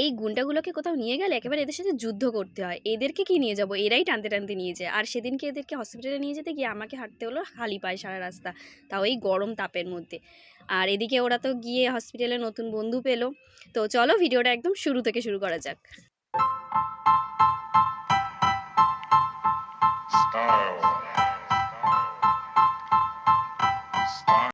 এই গুন্ডাগুলোকে কোথাও নিয়ে গেলে একেবারে এদের সাথে যুদ্ধ করতে হয়। এদেরকে কি নিয়ে যাব, এরাই টানতে টানতে নিয়ে যায়। আর সেদিনকে এদেরকে হসপিটালে নিয়ে যেতে গিয়ে আমাকে হাঁটতে হলো খালি পায়ে সারা রাস্তা, তাও এই গরম তাপের মধ্যে। আর এদিকে ওরা তো গিয়ে হসপিটালে নতুন বন্ধু পেলো। তো চলো ভিডিওটা একদম শুরু থেকে শুরু করা যাক।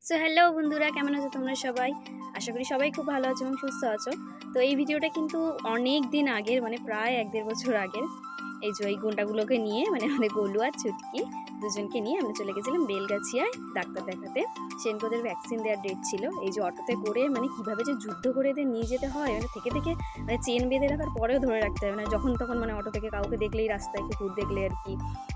সো হ্যালো বন্ধুরা, কেমন আছো তোমরা সবাই? আশা করি সবাই খুব ভালো আছো এবং সুস্থ আছো। তো এই ভিডিওটা কিন্তু অনেক দিন আগের, মানে প্রায় 1-1.5 বছর আগের। এই যে এই গুন্ডাগুলোকে নিয়ে, মানে আমাদের গোলু আর ছুটকি দুজনকে নিয়ে আমরা চলে গেছিলাম বেলগাছিয়ায় ডাক্তার দেখাতে। সেদিনকে ওদের ভ্যাকসিন দেওয়ার ডেট ছিল। এই যে অটোতে করে, মানে কীভাবে যে যুদ্ধ করে এদের নিয়ে যেতে হয়, মানে থেকে মানে চেন বেঁধে রাখার পরেও ধরে রাখতে হবে, মানে যখন তখন মানে অটো থেকে কাউকে দেখলেই, রাস্তায় কুকুর দেখলে আর কি,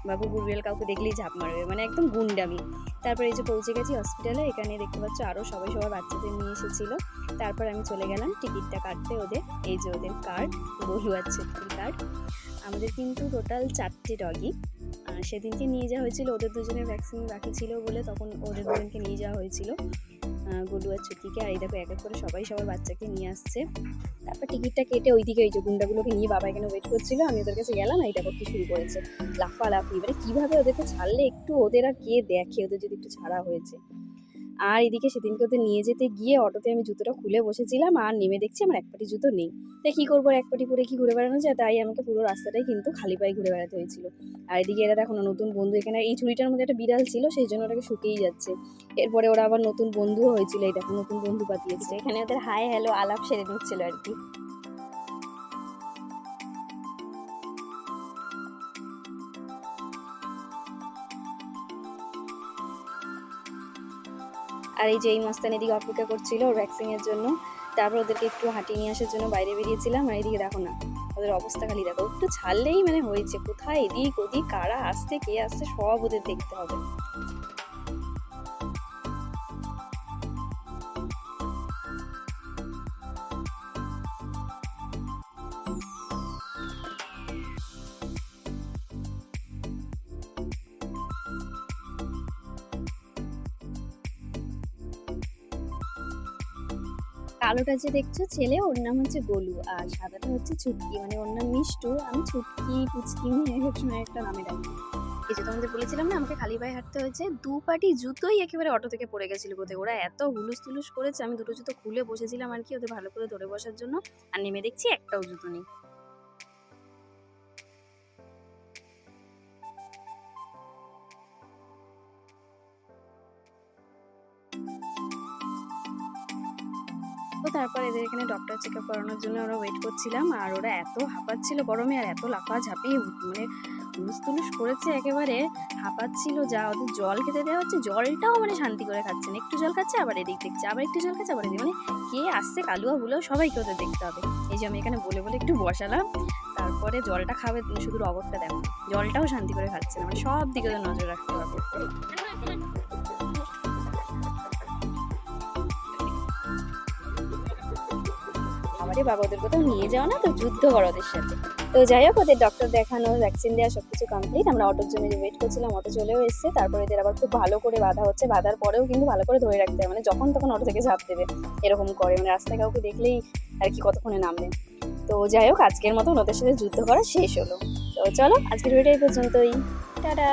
বা কুকুর বিড়াল কাউকে দেখলেই ঝাঁপ মারবে, মানে একদম গুন্ডামি। তারপর এই যে পৌঁছে গেছি হসপিটালে। এখানে দেখতে পাচ্ছ আরও সবাই সবার বাচ্চাদের নিয়ে এসেছিলো। তারপর আমি চলে গেলাম টিকিটটা কাটতে ওদের। এই যে ওদের কার্ড, গোলু আর ছুটকির কার্ড। আমাদের কিন্তু টোটাল 4টে ডগি। সেদিনকে নিয়ে যাওয়া হয়েছিল, ওদের দুজনের ভ্যাকসিন বাকি ছিল বলে তখন ওদের দুজনকে নিয়ে যাওয়া হয়েছিল, গোলু আর ছুটকিকে। আর এই দেখো এক এক করে সবাই সবার বাচ্চাকে নিয়ে আসছে। তারপর টিকিটটা কেটে ওইদিকে ওই যে গুন্ডাগুলোকে নিয়ে বাবা এখানে ওয়েট করছিল। আমি ওদের কাছে গেলাম, এই দেখো কি শুরু করেছে, লাফালাফি। মানে কীভাবে ওদেরকে ছাড়লে একটু, ওদের আর কে দেখে, ওদের যদি একটু ছাড়া হয়েছে। আর এদিকে সেদিনকে ওদের নিয়ে যেতে গিয়ে অটোতে আমি জুতোটা খুলে বসেছিলাম, আর নেমে দেখছি আমার এক পাটি জুতো নেই। তাই কী করবো, এক পাটি পরে কি ঘুরে বেড়ানো যায়, তাই আমাকে পুরো রাস্তাটাই কিন্তু খালি পায়ে ঘুরে বেড়াতে হয়েছিল। আর এদিকে এরা দেখো নতুন বন্ধু, এখানে এই ঝুড়িটার মধ্যে একটা বিড়াল ছিল, সেই জন্য ওটাকে শুকিয়েই যাচ্ছে। এরপরে ওরা আবার নতুন বন্ধুও হয়েছিল, এই দেখো নতুন বন্ধু পাঠিয়েছে। এখানে ওদের হাই হ্যালো আলাপ সেরে নিচ্ছিল আর কি। আর এই যে এই মস্তান এদিকে অপেক্ষা করছিল ওর ভ্যাকসিনের জন্য। তারপর ওদেরকে একটু হাঁটিয়ে নিয়ে আসার জন্য বাইরে বেরিয়েছিলাম। আর এদিকে দেখো না, ওদের অবস্থা খালি দেখো, একটু ছাড়লেই মানে হয়েছে। কোথায় এদিক ওদিক কারা আসছে কে আসছে সব ওদের দেখতে হবে। কালোটা যে দেখছো ছেলে, ওর নাম হচ্ছে গোলু, আর সাদাটা হচ্ছে ছুটকি, মানে ওর নাম মিষ্টু। আমি ছুটকি পুচকি নিয়ে সবসময় একটা নামে ডাকি। এই যে তোমাদের বলেছিলাম না আমাকে খালি পায়ে হাঁটতে হয়েছে, 2 পাটি জুতোই একেবারে অটো থেকে পড়ে গেছিল কোথায়। ওরা এত হুলুস তুলুস করেছে, আমি 2টো জুতো খুলে বসেছিলাম আর কি, ওদের ভালো করে ধরে বসার জন্য। আর নেমে দেখছি একটাও জুতো নেই। তো তারপর এদের এখানে ডক্টর চেকআপ করানোর জন্য ওরা ওয়েট করছিলাম। আর ওরা এত হাঁপাচ্ছিল গরমে, আর এত লাফাঝাপি, মানে হুলুস তুলুস করেছে একেবারে, হাঁপাচ্ছিল যা। ওদের জল খেতে দেওয়া হচ্ছে, জলটাও মানে শান্তি করে খাচ্ছে না। একটু জল খাচ্ছে আবার এদিক দেখছে, আবার একটু জল খাচ্ছে আবার এদিক, মানে কে আসছে কালুয়া বুলুয়া সবাইকে ওদের দেখতে হবে। এই যে আমি এখানে বলে বলে একটু বসালাম, তারপরে জলটা খাবে, শুধু অবস্থা দেখো, জলটাও শান্তি করে খাচ্ছে না, মানে সব দিকে ওদের নজর রাখতে হবে। আরে বাবা, ওদের কোথাও নিয়ে যাও না তো, যুদ্ধ করো ওদের সাথে। তো যাই হোক, ওদের ডক্টর দেখানো, ভ্যাকসিন দেওয়া সবকিছু কমপ্লিট। আমরা অটোর জন্য ওয়েট করছিলাম, অটো চলেও এসেছে। তারপরে এদের আবার খুব ভালো করে বাঁধা হচ্ছে, বাঁধার পরেও কিন্তু ভালো করে ধরে রাখতে হবে, মানে যখন তখন অটো থেকে ঝাঁপ দেবে এরকম করে, মানে রাস্তায় কাউকে দেখলেই আর কি কতক্ষণে নামবে। তো যাই হোক, আজকের মতো ওদের সাথে যুদ্ধ করা শেষ হলো। তো চলো আজকের ভিডিও এই পর্যন্তই, টাটা।